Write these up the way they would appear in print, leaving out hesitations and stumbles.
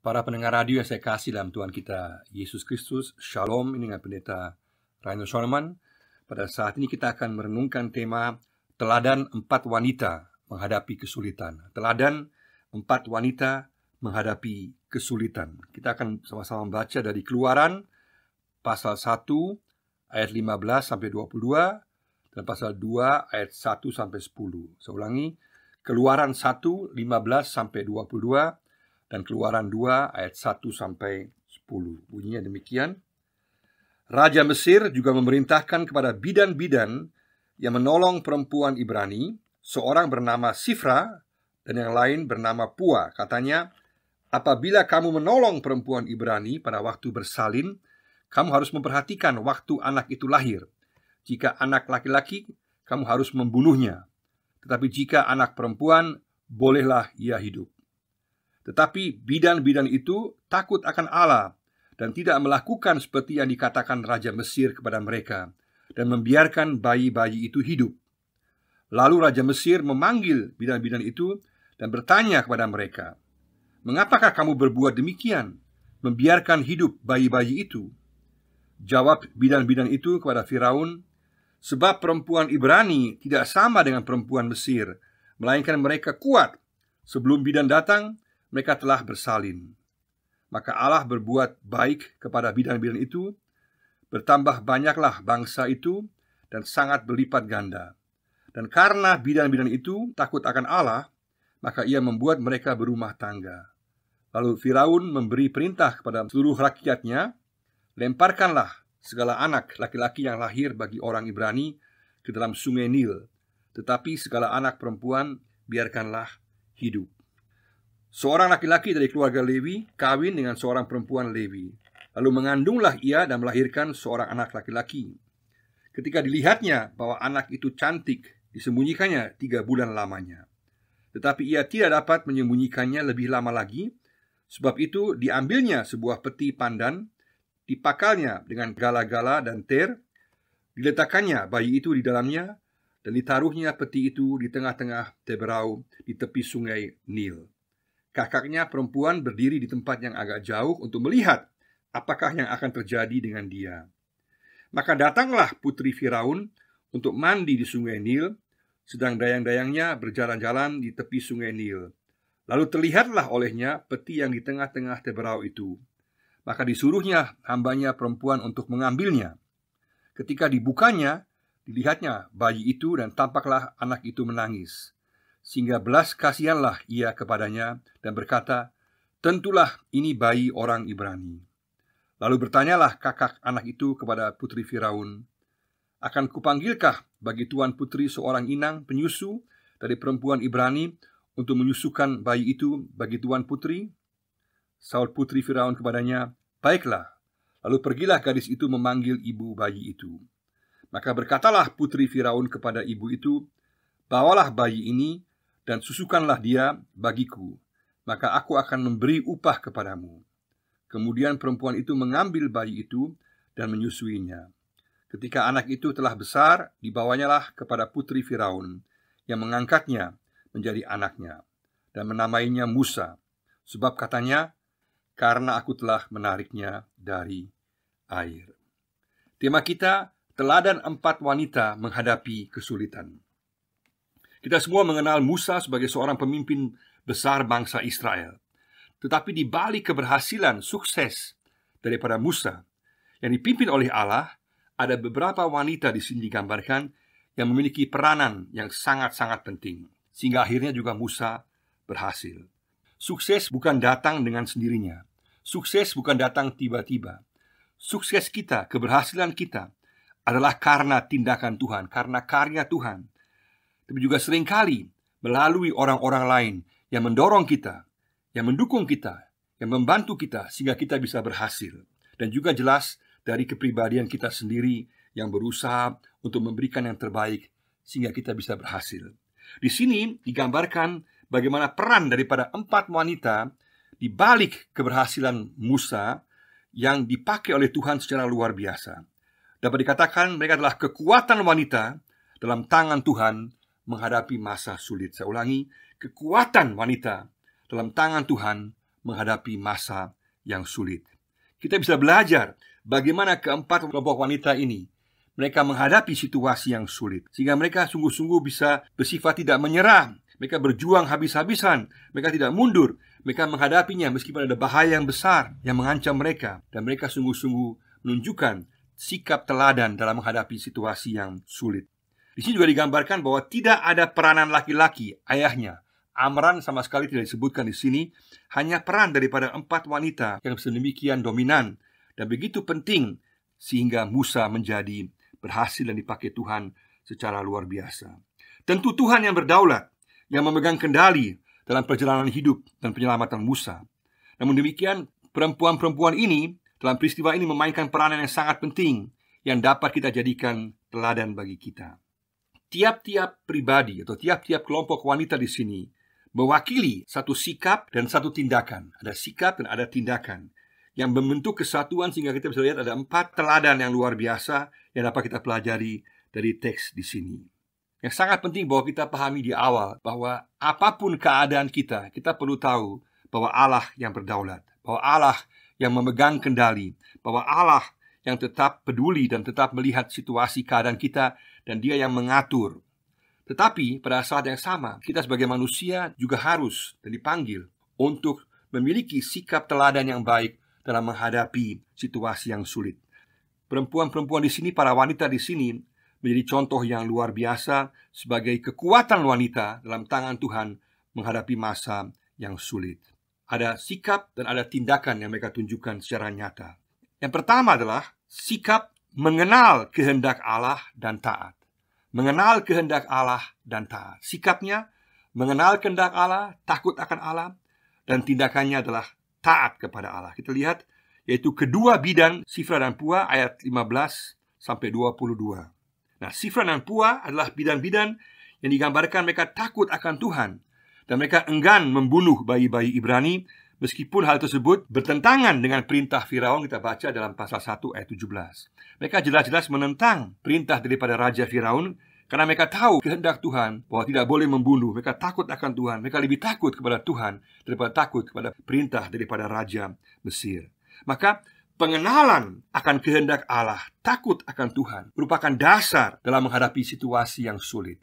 Para pendengar radio yang saya kasih dalam Tuhan kita Yesus Kristus, Shalom. Ini dengan Pendeta Rainer Solomon. Pada saat ini kita akan merenungkan tema Teladan 4 wanita menghadapi kesulitan. Teladan 4 wanita menghadapi kesulitan. Kita akan sama-sama membaca dari Keluaran pasal 1 ayat 15 sampai 22 dan pasal 2 ayat 1 sampai 10. Saya ulangi, Keluaran 1 15 sampai 22 dan Keluaran 2 ayat 1 sampai 10. Bunyinya demikian. Raja Mesir juga memerintahkan kepada bidan-bidan yang menolong perempuan Ibrani, seorang bernama Sifra dan yang lain bernama Pua. Katanya, apabila kamu menolong perempuan Ibrani pada waktu bersalin, kamu harus memperhatikan waktu anak itu lahir. Jika anak laki-laki, kamu harus membunuhnya. Tetapi jika anak perempuan, bolehlah ia hidup. Tetapi bidan-bidan itu takut akan Allah dan tidak melakukan seperti yang dikatakan Raja Mesir kepada mereka dan membiarkan bayi-bayi itu hidup. Lalu Raja Mesir memanggil bidan-bidan itu dan bertanya kepada mereka, "Mengapakah kamu berbuat demikian, membiarkan hidup bayi-bayi itu?" Jawab bidan-bidan itu kepada Firaun, "Sebab perempuan Ibrani tidak sama dengan perempuan Mesir, melainkan mereka kuat. Sebelum bidan datang, mereka telah bersalin." Maka Allah berbuat baik kepada bidan-bidan itu. Bertambah banyaklah bangsa itu dan sangat berlipat ganda. Dan karena bidan-bidan itu takut akan Allah, maka ia membuat mereka berumah tangga. Lalu Firaun memberi perintah kepada seluruh rakyatnya, "Lemparkanlah segala anak laki-laki yang lahir bagi orang Ibrani ke dalam sungai Nil, tetapi segala anak perempuan biarkanlah hidup." Seorang laki-laki dari keluarga Lewi kawin dengan seorang perempuan Lewi. Lalu mengandunglah ia dan melahirkan seorang anak laki-laki. Ketika dilihatnya bahwa anak itu cantik, disembunyikannya 3 bulan lamanya. Tetapi ia tidak dapat menyembunyikannya lebih lama lagi. Sebab itu diambilnya sebuah peti pandan, dipakalnya dengan gala-gala dan ter, diletakkannya bayi itu di dalamnya, dan ditaruhnya peti itu di tengah-tengah teberau di tepi sungai Nil. Kakaknya perempuan berdiri di tempat yang agak jauh untuk melihat apakah yang akan terjadi dengan dia. Maka datanglah putri Firaun untuk mandi di sungai Nil, sedang dayang-dayangnya berjalan-jalan di tepi sungai Nil. Lalu terlihatlah olehnya peti yang di tengah-tengah teberau itu. Maka disuruhnya hambanya perempuan untuk mengambilnya. Ketika dibukanya, dilihatnya bayi itu dan tampaklah anak itu menangis. Sehingga belas kasihanlah ia kepadanya dan berkata, "Tentulah ini bayi orang Ibrani." Lalu bertanyalah kakak anak itu kepada putri Firaun, "Akan kupanggilkah bagi tuan putri seorang inang penyusu dari perempuan Ibrani untuk menyusukan bayi itu bagi tuan putri?" Saud putri Firaun kepadanya, "Baiklah." Lalu pergilah gadis itu memanggil ibu bayi itu. Maka berkatalah putri Firaun kepada ibu itu, "Bawalah bayi ini dan susukanlah dia bagiku, maka aku akan memberi upah kepadamu." Kemudian perempuan itu mengambil bayi itu dan menyusuinya. Ketika anak itu telah besar, dibawanyalah kepada putri Firaun, yang mengangkatnya menjadi anaknya dan menamainya Musa, sebab katanya, "Karena aku telah menariknya dari air." Tema kita, teladan 4 wanita menghadapi kesulitan. Kita semua mengenal Musa sebagai seorang pemimpin besar bangsa Israel. Tetapi di balik keberhasilan sukses daripada Musa yang dipimpin oleh Allah, ada beberapa wanita di sini digambarkan yang memiliki peranan yang sangat-sangat penting, sehingga akhirnya juga Musa berhasil. Sukses bukan datang dengan sendirinya. Sukses bukan datang tiba-tiba. Sukses kita, keberhasilan kita adalah karena tindakan Tuhan, karena karya Tuhan. Tapi juga seringkali melalui orang-orang lain yang mendorong kita, yang mendukung kita, yang membantu kita sehingga kita bisa berhasil. Dan juga jelas dari kepribadian kita sendiri yang berusaha untuk memberikan yang terbaik sehingga kita bisa berhasil. Di sini digambarkan bagaimana peran daripada 4 wanita di balik keberhasilan Musa yang dipakai oleh Tuhan secara luar biasa. Dapat dikatakan mereka adalah kekuatan wanita dalam tangan Tuhan menghadapi masa sulit. Saya ulangi, kekuatan wanita dalam tangan Tuhan menghadapi masa yang sulit. Kita bisa belajar bagaimana keempat kelompok wanita ini mereka menghadapi situasi yang sulit, sehingga mereka sungguh-sungguh bisa bersifat tidak menyerah. Mereka berjuang habis-habisan, mereka tidak mundur. Mereka menghadapinya meskipun ada bahaya yang besar yang mengancam mereka. Dan mereka sungguh-sungguh menunjukkan sikap teladan dalam menghadapi situasi yang sulit. Di sini juga digambarkan bahwa tidak ada peranan laki-laki, ayahnya. Amran sama sekali tidak disebutkan di sini. Hanya peran daripada 4 wanita yang sedemikian dominan dan begitu penting, sehingga Musa menjadi berhasil dan dipakai Tuhan secara luar biasa. Tentu Tuhan yang berdaulat, yang memegang kendali dalam perjalanan hidup dan penyelamatan Musa. Namun demikian, perempuan-perempuan ini dalam peristiwa ini memainkan peranan yang sangat penting yang dapat kita jadikan teladan bagi kita. Tiap-tiap pribadi atau tiap-tiap kelompok wanita di sini mewakili satu sikap dan satu tindakan. Ada sikap dan ada tindakan yang membentuk kesatuan, sehingga kita bisa lihat ada 4 teladan yang luar biasa yang dapat kita pelajari dari teks di sini. Yang sangat penting bahwa kita pahami di awal bahwa apapun keadaan kita perlu tahu bahwa Allah yang berdaulat, bahwa Allah yang memegang kendali, bahwa Allah yang tetap peduli dan tetap melihat situasi keadaan kita, dan Dia yang mengatur. Tetapi pada saat yang sama, kita sebagai manusia juga harus dan dipanggil untuk memiliki sikap teladan yang baik dalam menghadapi situasi yang sulit. Perempuan-perempuan di sini, para wanita di sini, menjadi contoh yang luar biasa sebagai kekuatan wanita dalam tangan Tuhan menghadapi masa yang sulit. Ada sikap dan ada tindakan yang mereka tunjukkan secara nyata. Yang pertama adalah sikap mengenal kehendak Allah dan taat. Mengenal kehendak Allah dan taat. Sikapnya mengenal kehendak Allah, takut akan Allah, dan tindakannya adalah taat kepada Allah. Kita lihat yaitu kedua bidan Sifra dan Pua ayat 15 sampai 22. Nah, Sifra dan Pua adalah bidan-bidan yang digambarkan mereka takut akan Tuhan dan mereka enggan membunuh bayi-bayi Ibrani, meskipun hal tersebut bertentangan dengan perintah Firaun. Kita baca dalam pasal 1 ayat 17. Mereka jelas-jelas menentang perintah daripada Raja Firaun karena mereka tahu kehendak Tuhan bahwa tidak boleh membunuh. Mereka takut akan Tuhan. Mereka lebih takut kepada Tuhan daripada takut kepada perintah daripada Raja Mesir. Maka pengenalan akan kehendak Allah, takut akan Tuhan, merupakan dasar dalam menghadapi situasi yang sulit.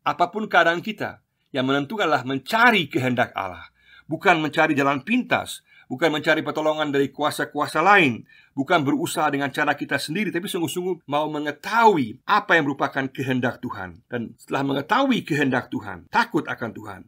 Apapun keadaan kita, yang menentukanlah mencari kehendak Allah, bukan mencari jalan pintas, bukan mencari pertolongan dari kuasa-kuasa lain, bukan berusaha dengan cara kita sendiri, tapi sungguh-sungguh mau mengetahui apa yang merupakan kehendak Tuhan. Dan setelah mengetahui kehendak Tuhan, takut akan Tuhan,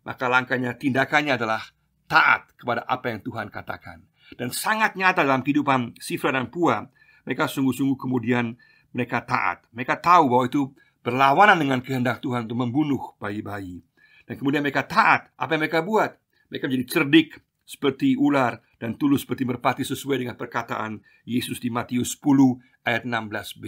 maka langkahnya, tindakannya adalah taat kepada apa yang Tuhan katakan. Dan sangat nyata dalam kehidupan Sifra dan Pua, mereka sungguh-sungguh kemudian mereka taat. Mereka tahu bahwa itu berlawanan dengan kehendak Tuhan untuk membunuh bayi-bayi. Dan kemudian mereka taat. Apa yang mereka buat? Mereka menjadi cerdik seperti ular dan tulus seperti merpati, sesuai dengan perkataan Yesus di Matius 10 ayat 16b.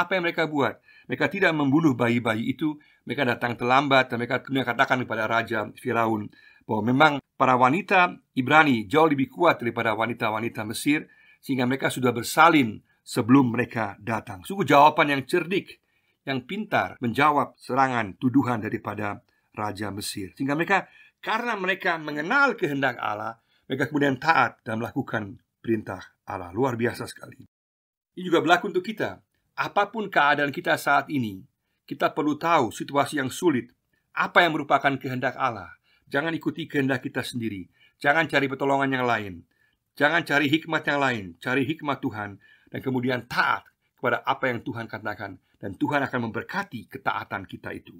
Apa yang mereka buat? Mereka tidak membunuh bayi-bayi itu. Mereka datang terlambat dan mereka kemudian katakan kepada Raja Firaun bahwa memang para wanita Ibrani jauh lebih kuat daripada wanita-wanita Mesir, sehingga mereka sudah bersalin sebelum mereka datang. Sungguh jawaban yang cerdik, yang pintar menjawab serangan tuduhan daripada Raja Mesir. Sehingga mereka, karena mereka mengenal kehendak Allah, mereka kemudian taat dan melakukan perintah Allah. Luar biasa sekali. Ini juga berlaku untuk kita. Apapun keadaan kita saat ini, kita perlu tahu situasi yang sulit, apa yang merupakan kehendak Allah. Jangan ikuti kehendak kita sendiri. Jangan cari pertolongan yang lain. Jangan cari hikmat yang lain. Cari hikmat Tuhan dan kemudian taat kepada apa yang Tuhan katakan, dan Tuhan akan memberkati ketaatan kita itu.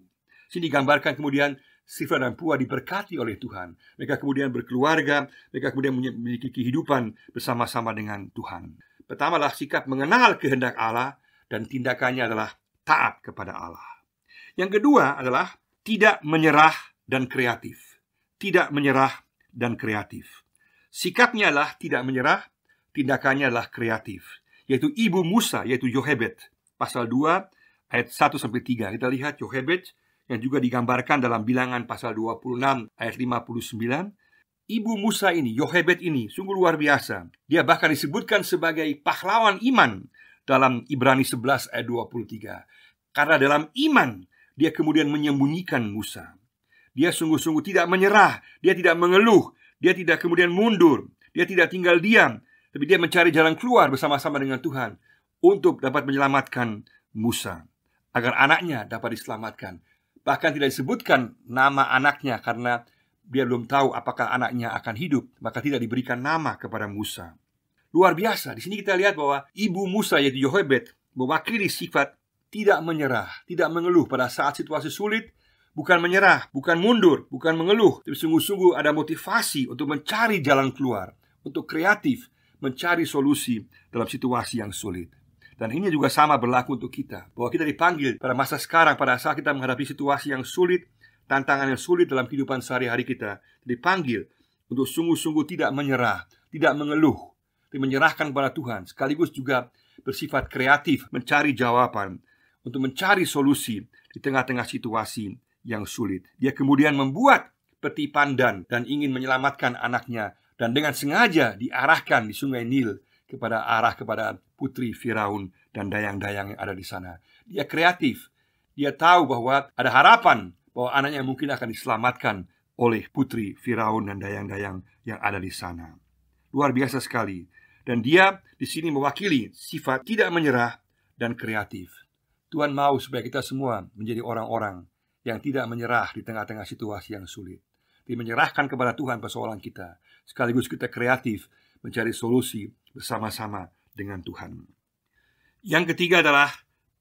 Sini digambarkan kemudian Sifra dan Pua diberkati oleh Tuhan. Mereka kemudian berkeluarga, mereka kemudian memiliki kehidupan bersama-sama dengan Tuhan. Pertamalah sikap mengenal kehendak Allah, dan tindakannya adalah taat kepada Allah. Yang kedua adalah tidak menyerah dan kreatif. Tidak menyerah dan kreatif. Sikapnya adalah tidak menyerah, tindakannya adalah kreatif. Yaitu ibu Musa, yaitu Yochebed. Pasal 2 ayat 1-3. Kita lihat Yochebed yang juga digambarkan dalam Bilangan pasal 26 ayat 59. Ibu Musa ini, Yochebed ini, sungguh luar biasa. Dia bahkan disebutkan sebagai pahlawan iman dalam Ibrani 11 ayat 23. Karena dalam iman dia kemudian menyembunyikan Musa. Dia sungguh-sungguh tidak menyerah. Dia tidak mengeluh. Dia tidak kemudian mundur, dia tidak tinggal diam, tapi dia mencari jalan keluar bersama-sama dengan Tuhan untuk dapat menyelamatkan Musa, agar anaknya dapat diselamatkan. Bahkan tidak disebutkan nama anaknya karena dia belum tahu apakah anaknya akan hidup, maka tidak diberikan nama kepada Musa. Luar biasa. Di sini kita lihat bahwa ibu Musa, yaitu Yochebed, mewakili sifat tidak menyerah, tidak mengeluh pada saat situasi sulit. Bukan menyerah, bukan mundur, bukan mengeluh, tapi sungguh-sungguh ada motivasi untuk mencari jalan keluar, untuk kreatif mencari solusi dalam situasi yang sulit. Dan ini juga sama berlaku untuk kita, bahwa kita dipanggil pada masa sekarang, pada saat kita menghadapi situasi yang sulit, tantangan yang sulit dalam kehidupan sehari-hari kita, dipanggil untuk sungguh-sungguh tidak menyerah, tidak mengeluh, tapi menyerahkan kepada Tuhan, sekaligus juga bersifat kreatif, mencari jawaban, untuk mencari solusi di tengah-tengah situasi yang sulit. Dia kemudian membuat peti pandan dan ingin menyelamatkan anaknya, dan dengan sengaja diarahkan di sungai Nil kepada putri Firaun dan dayang-dayang yang ada di sana. Dia kreatif. Dia tahu bahwa ada harapan bahwa anaknya mungkin akan diselamatkan oleh putri Firaun dan dayang-dayang yang ada di sana. Luar biasa sekali. Dan dia di sini mewakili sifat tidak menyerah dan kreatif. Tuhan mau supaya kita semua menjadi orang-orang yang tidak menyerah di tengah-tengah situasi yang sulit, tapi menyerahkan kepada Tuhan persoalan kita, sekaligus kita kreatif mencari solusi bersama-sama dengan Tuhan. Yang ketiga adalah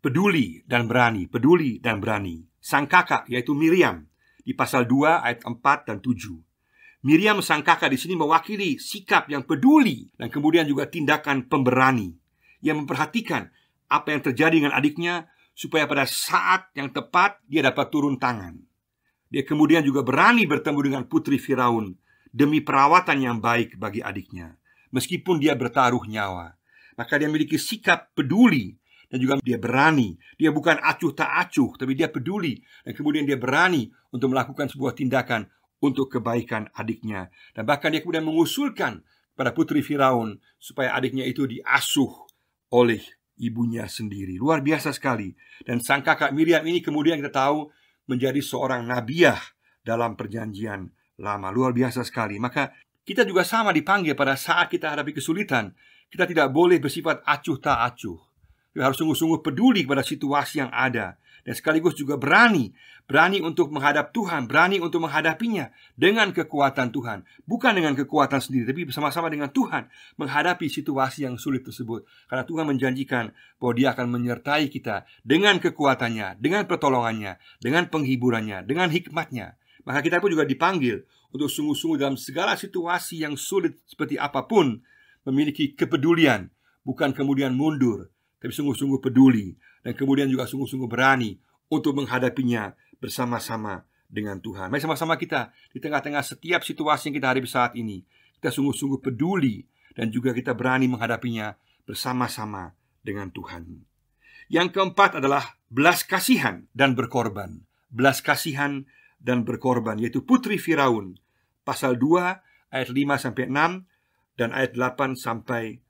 peduli dan berani. Peduli dan berani. Sang kakak, yaitu Miriam, di pasal 2 ayat 4 dan 7. Miriam sang kakak di sini mewakili sikap yang peduli dan kemudian juga tindakan pemberani, yang memperhatikan apa yang terjadi dengan adiknya, supaya pada saat yang tepat dia dapat turun tangan. Dia kemudian juga berani bertemu dengan putri Firaun demi perawatan yang baik bagi adiknya, meskipun dia bertaruh nyawa. Maka dia memiliki sikap peduli dan juga dia berani. Dia bukan acuh tak acuh, tapi dia peduli, dan kemudian dia berani untuk melakukan sebuah tindakan untuk kebaikan adiknya. Dan bahkan dia kemudian mengusulkan pada putri Firaun supaya adiknya itu diasuh oleh ibunya sendiri. Luar biasa sekali. Dan sang kakak Miriam ini kemudian kita tahu menjadi seorang nabiah dalam perjanjian lama. Luar biasa sekali. Maka kita juga sama dipanggil pada saat kita hadapi kesulitan. Kita tidak boleh bersifat acuh tak acuh. Kita harus sungguh-sungguh peduli pada situasi yang ada, dan sekaligus juga berani untuk menghadap Tuhan, berani untuk menghadapinya dengan kekuatan Tuhan, bukan dengan kekuatan sendiri, tapi bersama-sama dengan Tuhan menghadapi situasi yang sulit tersebut. Karena Tuhan menjanjikan bahwa Dia akan menyertai kita dengan kekuatannya, dengan pertolongannya, dengan penghiburannya, dengan hikmatnya. Maka kita pun juga dipanggil untuk sungguh-sungguh dalam segala situasi yang sulit seperti apapun memiliki kepedulian, bukan kemudian mundur, tapi sungguh-sungguh peduli, dan kemudian juga sungguh-sungguh berani untuk menghadapinya bersama-sama dengan Tuhan. Mari sama-sama kita di tengah-tengah setiap situasi yang kita hadapi saat ini, kita sungguh-sungguh peduli dan juga kita berani menghadapinya bersama-sama dengan Tuhan. Yang keempat adalah belas kasihan dan berkorban. Belas kasihan dan berkorban, yaitu putri Firaun, pasal 2 ayat 5-6 dan ayat 8-10.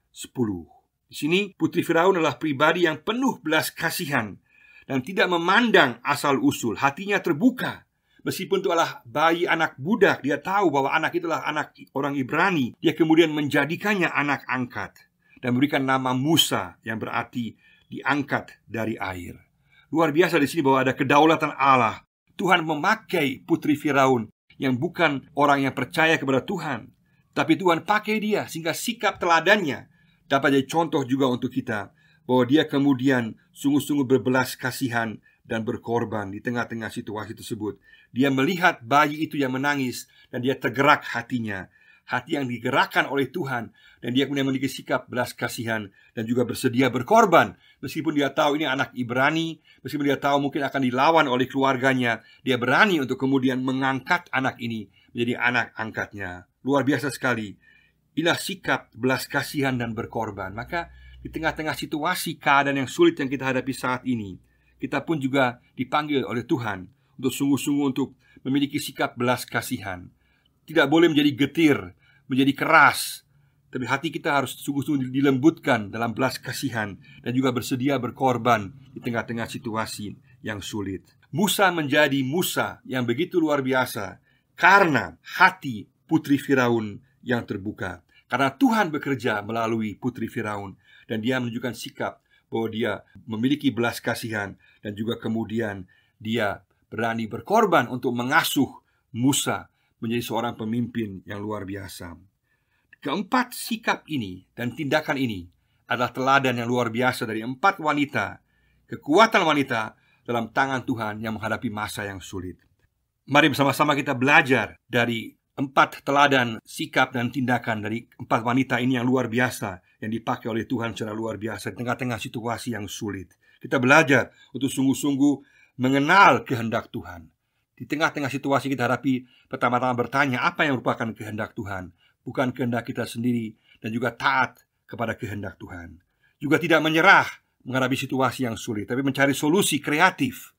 Di sini putri Firaun adalah pribadi yang penuh belas kasihan dan tidak memandang asal-usul. Hatinya terbuka. Meskipun itu adalah bayi anak budak, dia tahu bahwa anak itulah anak orang Ibrani. Dia kemudian menjadikannya anak angkat dan memberikan nama Musa, yang berarti diangkat dari air. Luar biasa di sini bahwa ada kedaulatan Allah. Tuhan memakai putri Firaun yang bukan orang yang percaya kepada Tuhan, tapi Tuhan pakai dia sehingga sikap teladannya dapat jadi contoh juga untuk kita, bahwa dia kemudian sungguh-sungguh berbelas kasihan dan berkorban di tengah-tengah situasi tersebut. Dia melihat bayi itu yang menangis dan dia tergerak hatinya, hati yang digerakkan oleh Tuhan, dan dia kemudian memiliki sikap belas kasihan dan juga bersedia berkorban. Meskipun dia tahu ini anak Ibrani, meskipun dia tahu mungkin akan dilawan oleh keluarganya, dia berani untuk kemudian mengangkat anak ini menjadi anak angkatnya. Luar biasa sekali. Inilah sikap belas kasihan dan berkorban. Maka di tengah-tengah situasi keadaan yang sulit yang kita hadapi saat ini, kita pun juga dipanggil oleh Tuhan untuk sungguh-sungguh untuk memiliki sikap belas kasihan. Tidak boleh menjadi getir, menjadi keras, tapi hati kita harus sungguh-sungguh dilembutkan dalam belas kasihan dan juga bersedia berkorban di tengah-tengah situasi yang sulit. Musa menjadi Musa yang begitu luar biasa karena hati putri Firaun yang terbuka. Karena Tuhan bekerja melalui putri Firaun, dan dia menunjukkan sikap bahwa dia memiliki belas kasihan, dan juga kemudian dia berani berkorban untuk mengasuh Musa menjadi seorang pemimpin yang luar biasa. Keempat sikap ini dan tindakan ini adalah teladan yang luar biasa dari 4 wanita, kekuatan wanita dalam tangan Tuhan yang menghadapi masa yang sulit. Mari bersama-sama kita belajar dari 4 teladan sikap dan tindakan dari 4 wanita ini yang luar biasa, yang dipakai oleh Tuhan secara luar biasa di tengah-tengah situasi yang sulit. Kita belajar untuk sungguh-sungguh mengenal kehendak Tuhan. Di tengah-tengah situasi kita hadapi, pertama-tama bertanya apa yang merupakan kehendak Tuhan, bukan kehendak kita sendiri, dan juga taat kepada kehendak Tuhan. Juga tidak menyerah menghadapi situasi yang sulit, tapi mencari solusi kreatif.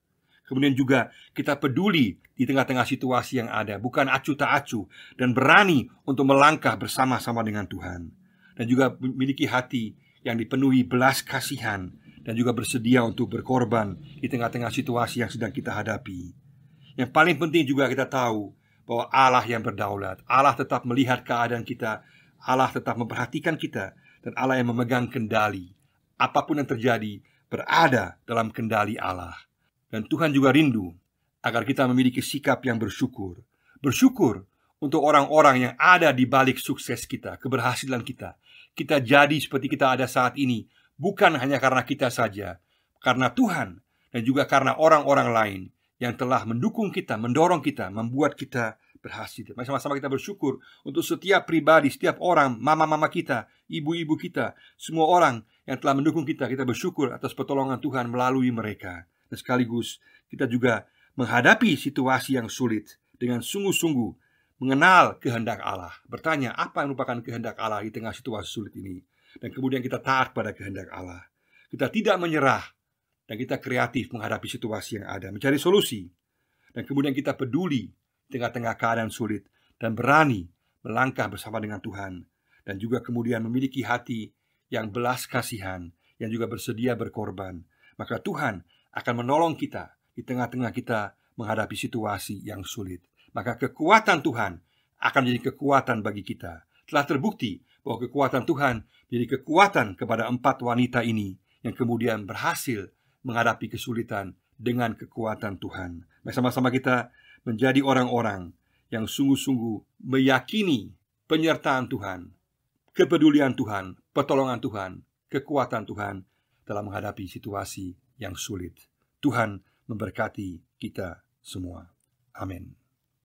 Kemudian juga kita peduli di tengah-tengah situasi yang ada, bukan acuh tak acuh, dan berani untuk melangkah bersama-sama dengan Tuhan. Dan juga memiliki hati yang dipenuhi belas kasihan, dan juga bersedia untuk berkorban di tengah-tengah situasi yang sedang kita hadapi. Yang paling penting juga kita tahu bahwa Allah yang berdaulat, Allah tetap melihat keadaan kita, Allah tetap memperhatikan kita, dan Allah yang memegang kendali. Apapun yang terjadi berada dalam kendali Allah. Dan Tuhan juga rindu agar kita memiliki sikap yang bersyukur. Bersyukur untuk orang-orang yang ada di balik sukses kita, keberhasilan kita. Kita jadi seperti kita ada saat ini, bukan hanya karena kita saja, karena Tuhan, dan juga karena orang-orang lain yang telah mendukung kita, mendorong kita, membuat kita berhasil. Mari sama-sama kita bersyukur untuk setiap pribadi, setiap orang, mama-mama kita, ibu-ibu kita, semua orang yang telah mendukung kita. Kita bersyukur atas pertolongan Tuhan melalui mereka. Dan sekaligus kita juga menghadapi situasi yang sulit dengan sungguh-sungguh mengenal kehendak Allah. Bertanya apa yang merupakan kehendak Allah di tengah situasi sulit ini. Dan kemudian kita taat pada kehendak Allah. Kita tidak menyerah, dan kita kreatif menghadapi situasi yang ada, mencari solusi. Dan kemudian kita peduli di tengah-tengah keadaan sulit, dan berani melangkah bersama dengan Tuhan. Dan juga kemudian memiliki hati yang belas kasihan, yang juga bersedia berkorban. Maka Tuhan akan menolong kita di tengah-tengah kita menghadapi situasi yang sulit. Maka kekuatan Tuhan akan menjadi kekuatan bagi kita. Telah terbukti bahwa kekuatan Tuhan menjadi kekuatan kepada 4 wanita ini, yang kemudian berhasil menghadapi kesulitan dengan kekuatan Tuhan. Bersama-sama kita menjadi orang-orang yang sungguh-sungguh meyakini penyertaan Tuhan, kepedulian Tuhan, pertolongan Tuhan, kekuatan Tuhan dalam menghadapi situasi yang sulit. Tuhan memberkati kita semua. Amin.